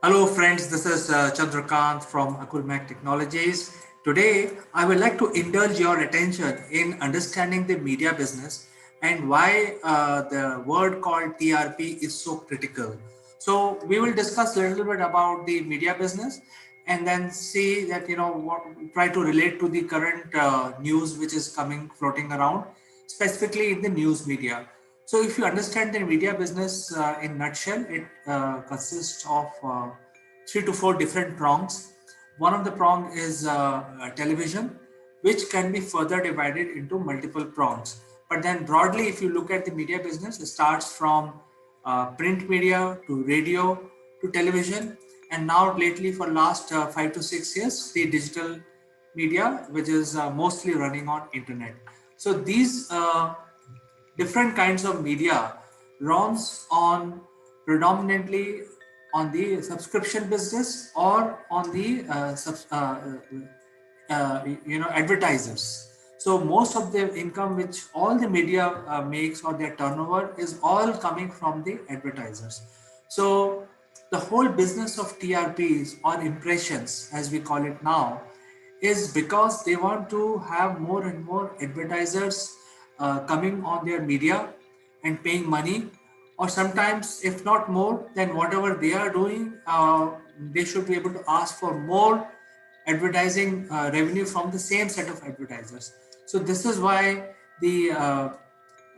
Hello friends, this is Chandrakant from Akulmach Technologies. Today, I would like to indulge your attention in understanding the media business and why the word called TRP is so critical. So, we will discuss a little bit about the media business and then see that, try to relate to the current news which is coming floating around, specifically in the news media. So, if you understand the media business in nutshell, it consists of three to four different prongs. One of the prong is television, which can be further divided into multiple prongs. But then broadly, if you look at the media business, it starts from print media to radio to television, and now lately for last 5 to 6 years, the digital media, which is mostly running on internet. So these different kinds of media runs on predominantly on the subscription business or on the advertisers. So most of the income which all the media makes or their turnover is all coming from the advertisers. So the whole business of TRPs or impressions, as we call it now, is because they want to have more and more advertisers coming on their media and paying money, or sometimes if not more, then whatever they are doing, they should be able to ask for more advertising revenue from the same set of advertisers. So this is why the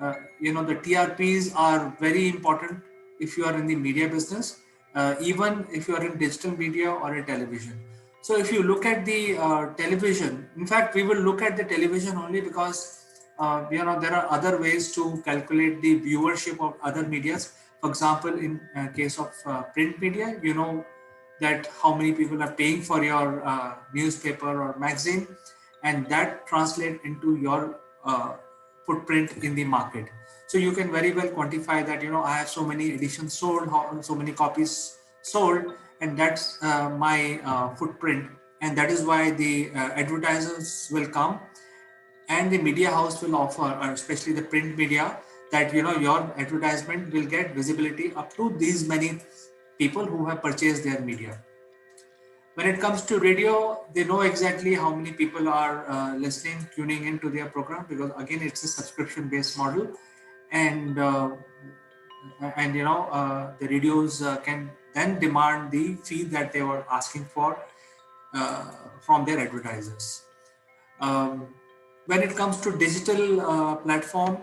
the TRPs are very important if you are in the media business, even if you are in digital media or a television. So if you look at the television, in fact, we will look at the television only because there are other ways to calculate the viewership of other medias. For example, in case of print media, you know that how many people are paying for your newspaper or magazine, and that translate into your footprint in the market. So you can very well quantify that, I have so many editions sold, so many copies sold, and that's my footprint. And that is why the advertisers will come and the media house will offer, especially the print media, that your advertisement will get visibility up to these many people who have purchased their media. When it comes to radio, they know exactly how many people are listening, tuning into their program, because again, it's a subscription-based model, and the radios can then demand the fee that they were asking for uh, from their advertisers. Um, when it comes to digital platform,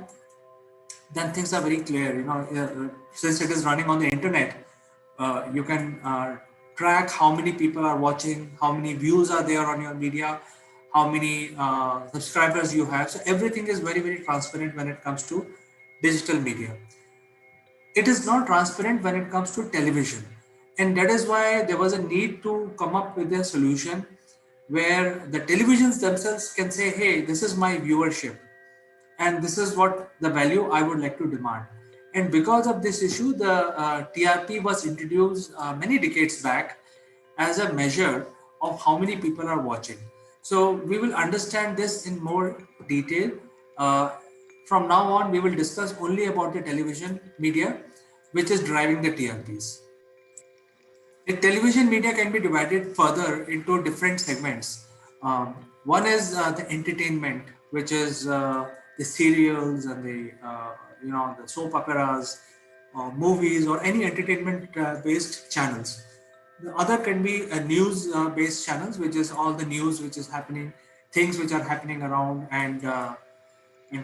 then things are very clear. Since it is running on the internet, you can track how many people are watching, how many views are there on your media, how many subscribers you have. So everything is very, very transparent when it comes to digital media. It is not transparent when it comes to television, and that is why there was a need to come up with a solution where the televisions themselves can say, hey, this is my viewership and this is what the value I would like to demand. And because of this issue, the TRP was introduced many decades back as a measure of how many people are watching. So we will understand this in more detail. Uh, from now on, we will discuss only about the television media, which is driving the TRPs. The television media can be divided further into different segments. One is the entertainment, which is the serials and the soap operas, movies, or any entertainment based channels. The other can be a news based channels, which is all the news which is happening, things which are happening around, and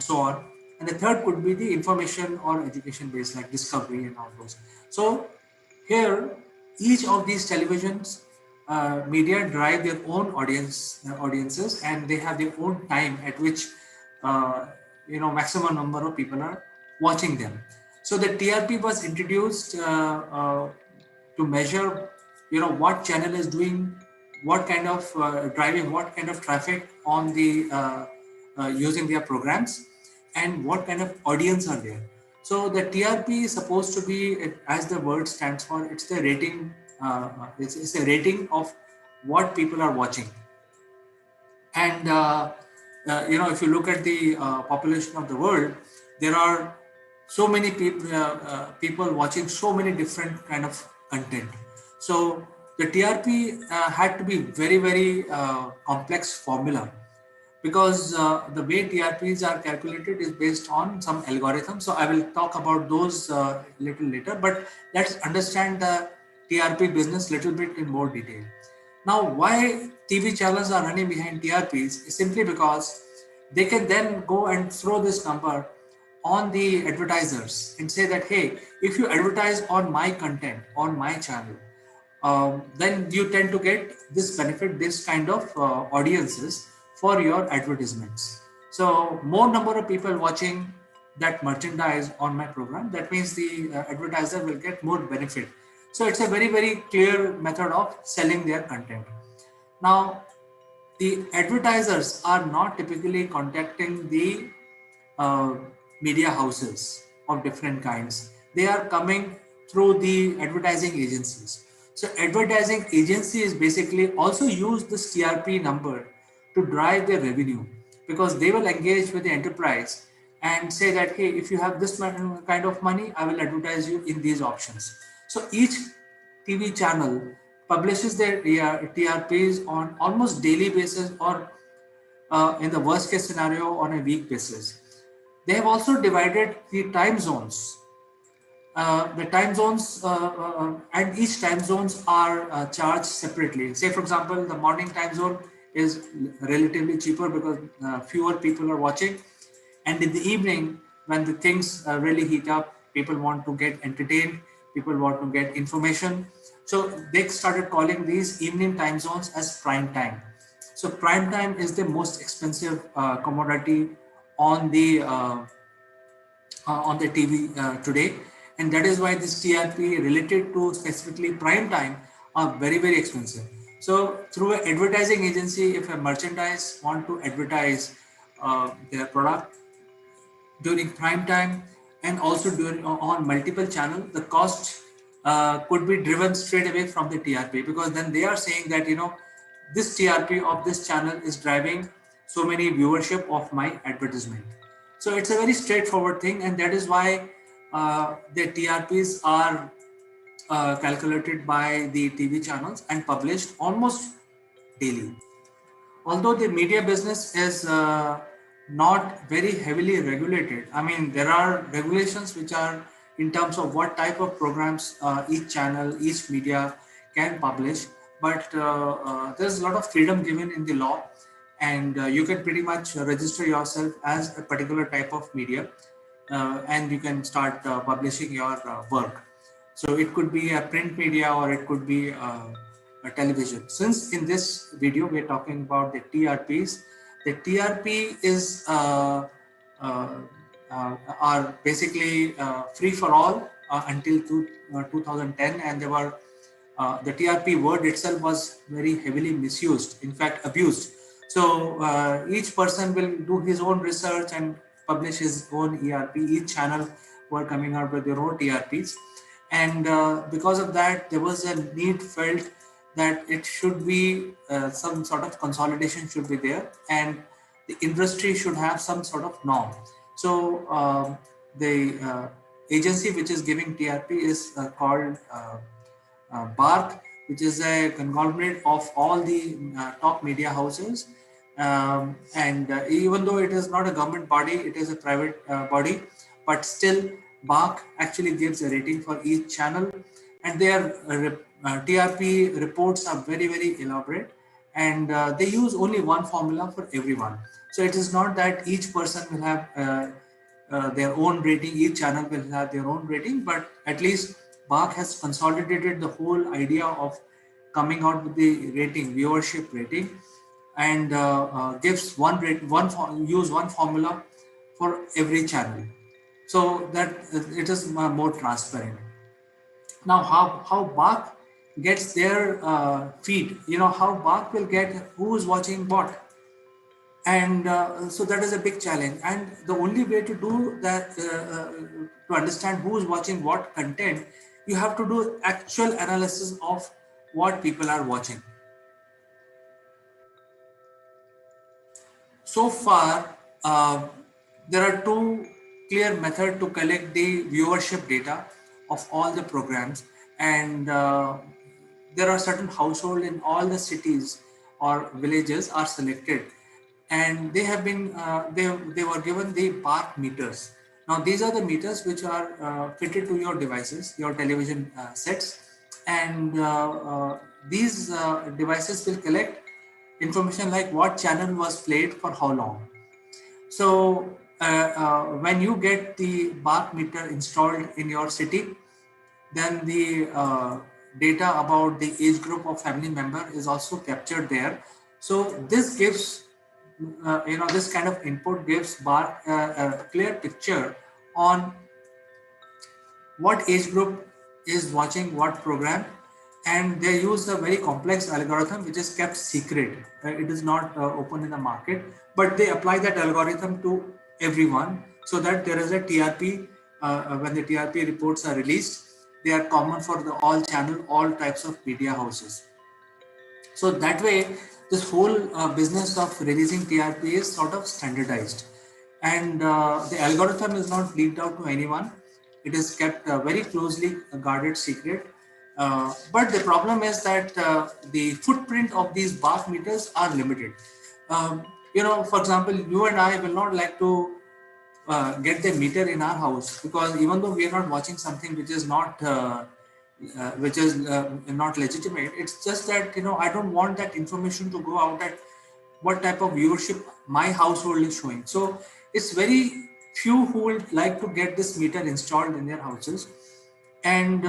so on. And the third could be the information or education based, like Discovery and all those. So here, each of these televisions media drive their own audiences, and they have their own time at which maximum number of people are watching them. So the TRP was introduced to measure what channel is doing what kind of driving what kind of traffic on the using their programs, and what kind of audience are there. So the TRP is supposed to be, as the word stands for, it's the rating. It's a rating of what people are watching. And if you look at the population of the world, there are so many people watching so many different kind of content. So the TRP had to be very, very complex formula, because the way TRPs are calculated is based on some algorithm. So I will talk about those little later, but let's understand the TRP business little bit in more detail. Now, why TV channels are running behind TRPs is simply because they can then go and throw this number on the advertisers and say that, hey, if you advertise on my content on my channel, then you tend to get this benefit, this kind of audiences for your advertisements. So more number of people watching that merchandise on my program, that means the advertiser will get more benefit. So it's a very, very clear method of selling their content. Now, the advertisers are not typically contacting the uh, media houses of different kinds. They are coming through the advertising agencies. So advertising agencies basically also use this TRP number to drive their revenue, because they will engage with the enterprise and say that, hey, if you have this kind of money, I will advertise you in these options. So each TV channel publishes their TRPs on almost daily basis, or in the worst case scenario on a week basis. They have also divided the time zones. The time zones and each time zones are charged separately. Say, for example, the morning time zone is relatively cheaper because fewer people are watching, and in the evening, when the things really heat up, people want to get entertained, people want to get information. So they started calling these evening time zones as prime time. So prime time is the most expensive commodity on the TV today, and that is why this TRP related to specifically prime time are very, very expensive. So through an advertising agency, if a merchandise want to advertise their product during prime time and also during on multiple channels, the cost could be driven straight away from the TRP, because then they are saying that, this TRP of this channel is driving so many viewership of my advertisement. So it's a very straightforward thing, and that is why the TRPs are calculated by the TV channels and published almost daily. Although the media business is not very heavily regulated, I mean, there are regulations which are in terms of what type of programs each channel, each media can publish, but there's a lot of freedom given in the law, and you can pretty much register yourself as a particular type of media, and you can start publishing your work. So it could be a print media, or it could be a television. Since in this video we're talking about the TRPs, the TRP is uh, are basically free for all until 2010, and they were the TRP word itself was very heavily misused, in fact abused. So each person will do his own research and publish his own ERP. Each channel were coming out with their own TRPs, and because of that, there was a need felt that it should be some sort of consolidation should be there, and the industry should have some sort of norm. So the agency which is giving TRP is called BARC, which is a conglomerate of all the top media houses. And even though it is not a government body, it is a private body, but still BARC actually gives a rating for each channel, and their TRP reports are very, very elaborate, and they use only one formula for everyone. So it is not that each person will have their own rating, each channel will have their own rating, but at least BARC has consolidated the whole idea of coming out with the rating, viewership rating, and gives one rate, use one formula for every channel, so that it is more transparent. Now, how BARC gets their feed, how BARC will get who is watching what, and so that is a big challenge, and the only way to do that, to understand who is watching what content, you have to do actual analysis of what people are watching. So far, there are two clear methods to collect the viewership data of all the programs, and there are certain households in all the cities or villages are selected, and they have been they were given the bark meters. Now these are the meters which are fitted to your devices, your television sets, and these devices will collect information like what channel was played for how long. So when you get the bark meter installed in your city, then the data about the age group of family member is also captured there. So this gives this kind of input gives bark a clear picture on what age group is watching what program, and they use a very complex algorithm which is kept secret. It is not open in the market, but they apply that algorithm to everyone so that there is a TRP. When the TRP reports are released, they are common for the all channel, all types of media houses. So that way, this whole business of releasing TRP is sort of standardized, and the algorithm is not leaked out to anyone. It is kept very closely guarded secret. But the problem is that the footprint of these bark meters are limited. Um, for example, you and I will not like to get the meter in our house, because even though we are not watching something which is not legitimate, it's just that I don't want that information to go out at what type of viewership my household is showing. So it's very few who would like to get this meter installed in their houses, and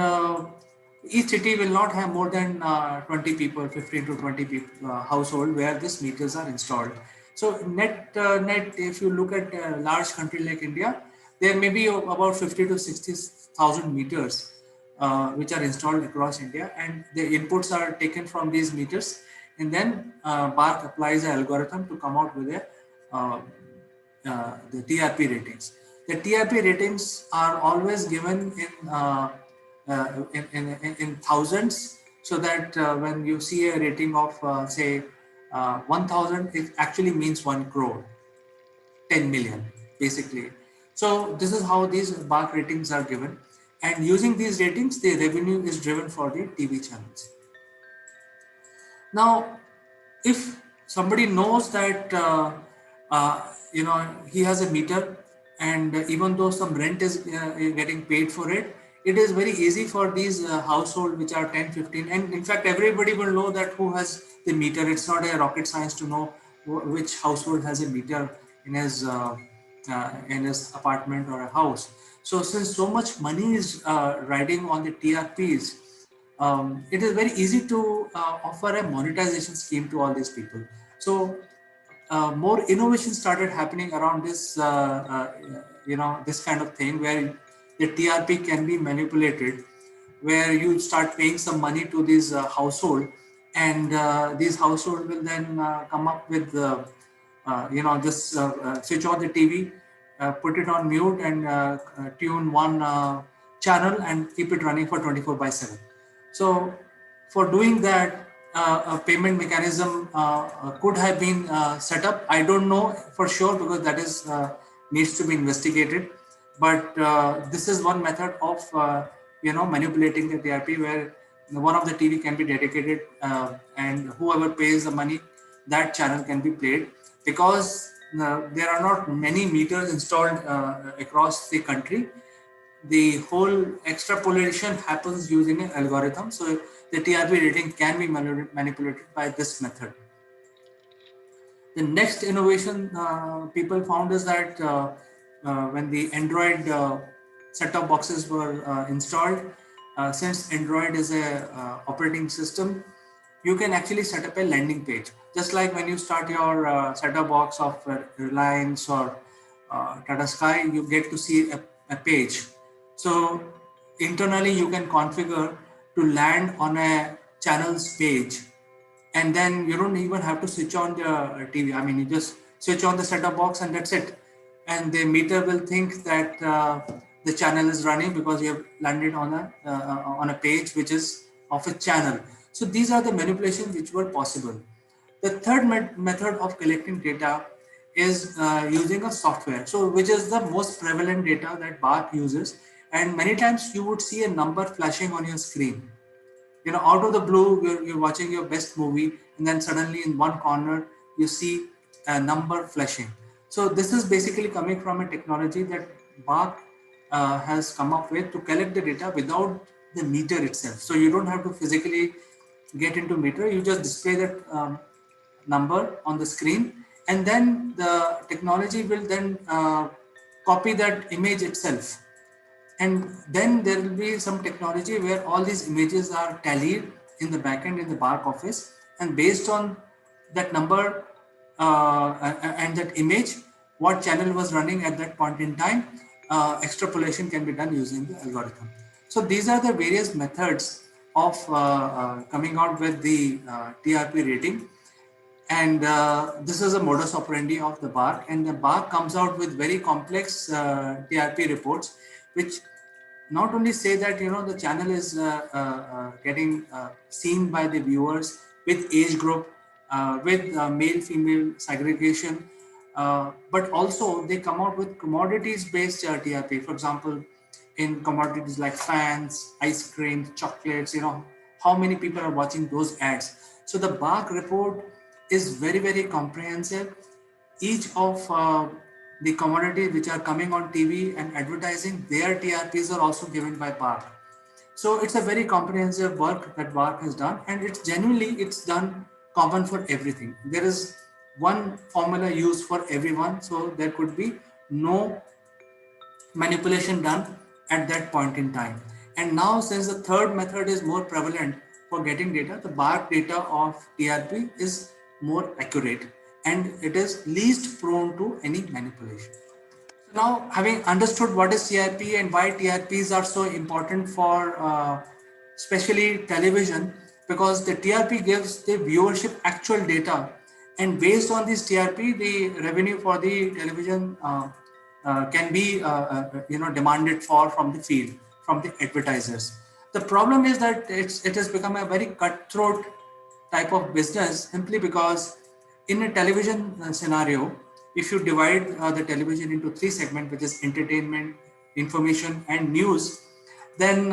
each city will not have more than 20 people, 15 to 20 people household where these meters are installed. So net, if you look at a large country like India, there may be about 50 to 60,000 meters which are installed across India, and the inputs are taken from these meters, and then BARC applies an algorithm to come out with the TRP ratings. The TRP ratings are always given in thousands, so that when you see a rating of say 1000, it actually means 1 crore, 10 million basically. So this is how these BARC ratings are given, and using these ratings, the revenue is driven for the TV channels. Now, if somebody knows that he has a meter, and even though some rent is getting paid for it, it is very easy for these household which are 10, 15, and in fact everybody will know that who has the meter. It's not a rocket science to know which household has a meter in his apartment or a house. So since so much money is riding on the TRPs, it is very easy to offer a monetization scheme to all these people. So more innovation started happening around this, this kind of thing, where the TRP can be manipulated, where you start paying some money to this household, and these household will then come up with, just switch on the TV, put it on mute, and tune one channel and keep it running for 24/7. So for doing that, a payment mechanism could have been set up. I don't know for sure, because that is needs to be investigated. But this is one method of manipulating the TRP, where one of the TV can be dedicated, and whoever pays the money, that channel can be played, because there are not many meters installed across the country. The whole extrapolation happens using an algorithm, so the TRP rating can be manipulated by this method. The next innovation people found is that when the Android set-top boxes were installed, since Android is a operating system, you can actually set up a landing page. Just like when you start your set-top box of Reliance or Tata Sky, you get to see a page. So internally you can configure to land on a channel's page, and then you don't even have to switch on the TV. I mean, you just switch on the set-top box and that's it. And the meter will think that the channel is running because you have landed on a page which is of a channel. So these are the manipulations which were possible. The third method of collecting data is using a software, so which is the most prevalent data that BARC uses. And many times you would see a number flashing on your screen. out of the blue, you're watching your best movie, and then suddenly in one corner you see a number flashing. So this is basically coming from a technology that Bach has come up with to collect the data without the meter itself. So you don't have to physically get into meter. You just display that number on the screen, and then the technology will then copy that image itself, and then there will be some technology where all these images are tallied in the backend in the Bark office, and based on that number and that image, what channel was running at that point in time, extrapolation can be done using the algorithm. So these are the various methods of coming out with the TRP rating, and this is a modus operandi of the Bark, and the Bark comes out with very complex TRP reports, which not only say that the channel is getting seen by the viewers with age group, with male female segregation, but also they come out with commodities based TRP. For example, in commodities like fans, ice cream, chocolates, how many people are watching those ads. So the Bark report is very, very comprehensive. Each of the commodities which are coming on TV and advertising, their TRPs are also given by Bark. So it's a very comprehensive work that Bark has done, and it's done common for everything. There is one formula used for everyone, so there could be no manipulation done at that point in time. And now, since the third method is more prevalent for getting data, the Bark data of TRP is more accurate, and it is least prone to any manipulation. So now, having understood what is TRP and why TRPs are so important for especially television, because the TRP gives the viewership actual data, and based on this TRP, the revenue for the television can be demanded for from the field, from the advertisers. The problem is that it has become a very cutthroat type of business, simply because in a television scenario, if you divide the television into three segments, which is entertainment, information, and news, then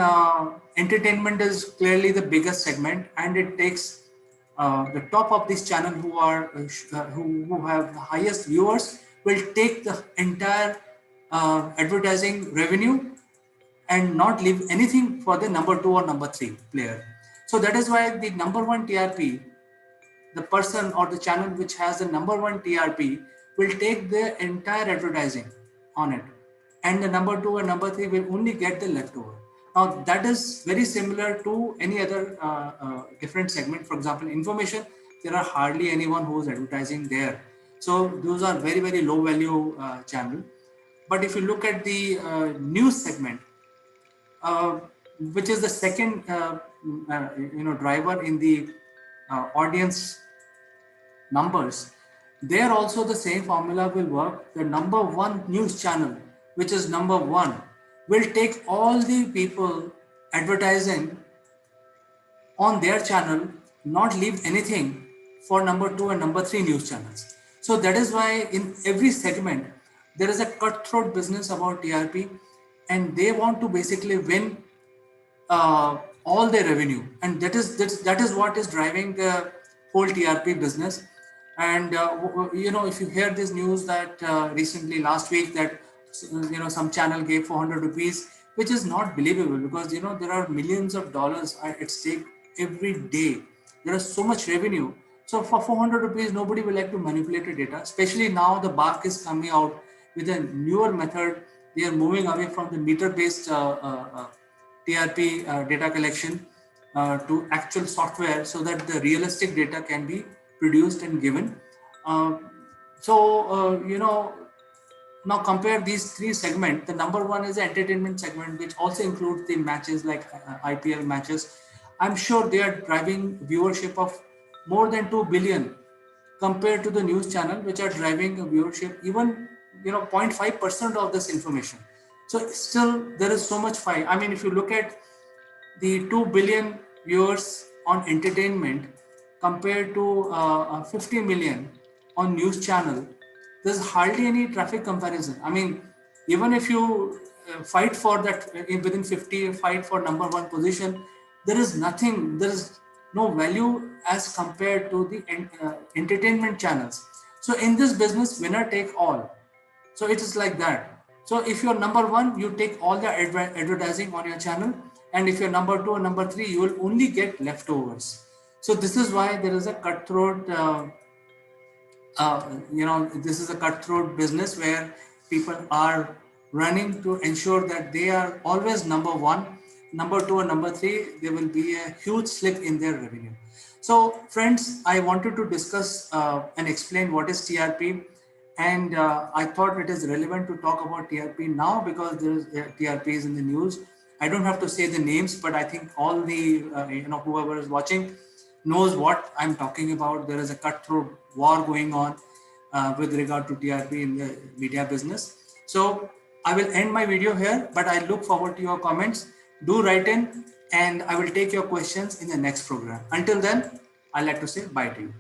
entertainment is clearly the biggest segment, and it takes the top of this channel, who have the highest viewers, will take the entire advertising revenue and not leave anything for the number two or number three player. So that is why the number one TRP, the person or the channel which has the number one TRP, will take the entire advertising on it, and the number two and number three will only get the leftover. Now that is very similar to any other different segment. For example, information, there are hardly anyone who is advertising there. So those are very, very low value channel. But if you look at the news segment, uh, which is the second driver in the audience numbers, there also the same formula will work. The number one news channel, which is number one, will take all the people advertising on their channel, not leave anything for number two and number three news channels. So that is why in every segment there is a cutthroat business about TRP, and they want to basically win all their revenue, and that is what is driving the whole TRP business. And if you hear this news that recently last week that some channel gave 400 rupees, which is not believable, because there are millions of dollars at stake every day. There is so much revenue. So for 400 rupees, nobody will like to manipulate the data, especially now the Bark is coming out with a newer method. They are moving away from the meter based TRP data collection to actual software, so that the realistic data can be produced and given. Uh, now compare these three segments. The number one is the entertainment segment, which also includes the matches like IPL matches. I'm sure they are driving viewership of more than 2 billion, compared to the news channel, which are driving a viewership even 0.5% of this information. So still there is so much fight. I mean, if you look at the 2 billion viewers on entertainment compared to 50 million on news channel, there's hardly any traffic comparison. I mean, even if you fight for that within 50, fight for number one position, there is nothing, there is no value as compared to the entertainment channels. So in this business, winner take all. So it is like that. So if you're number one, you take all the advertising on your channel, and if you're number two or number three, you will only get leftovers. So this is why there is a cutthroat this is a cutthroat business where people are running to ensure that they are always number one, number two, or number three. There will be a huge slip in their revenue. So, friends, I wanted to discuss and explain what is TRP, and I thought it is relevant to talk about TRP now because there is TRP is in the news. I don't have to say the names, but I think all the whoever is watching knows what I'm talking about. There is a cutthroat war going on with regard to TRP in the media business. So I will end my video here, but I look forward to your comments. Do write in, and I will take your questions in the next program. Until then, I'd like to say bye to you.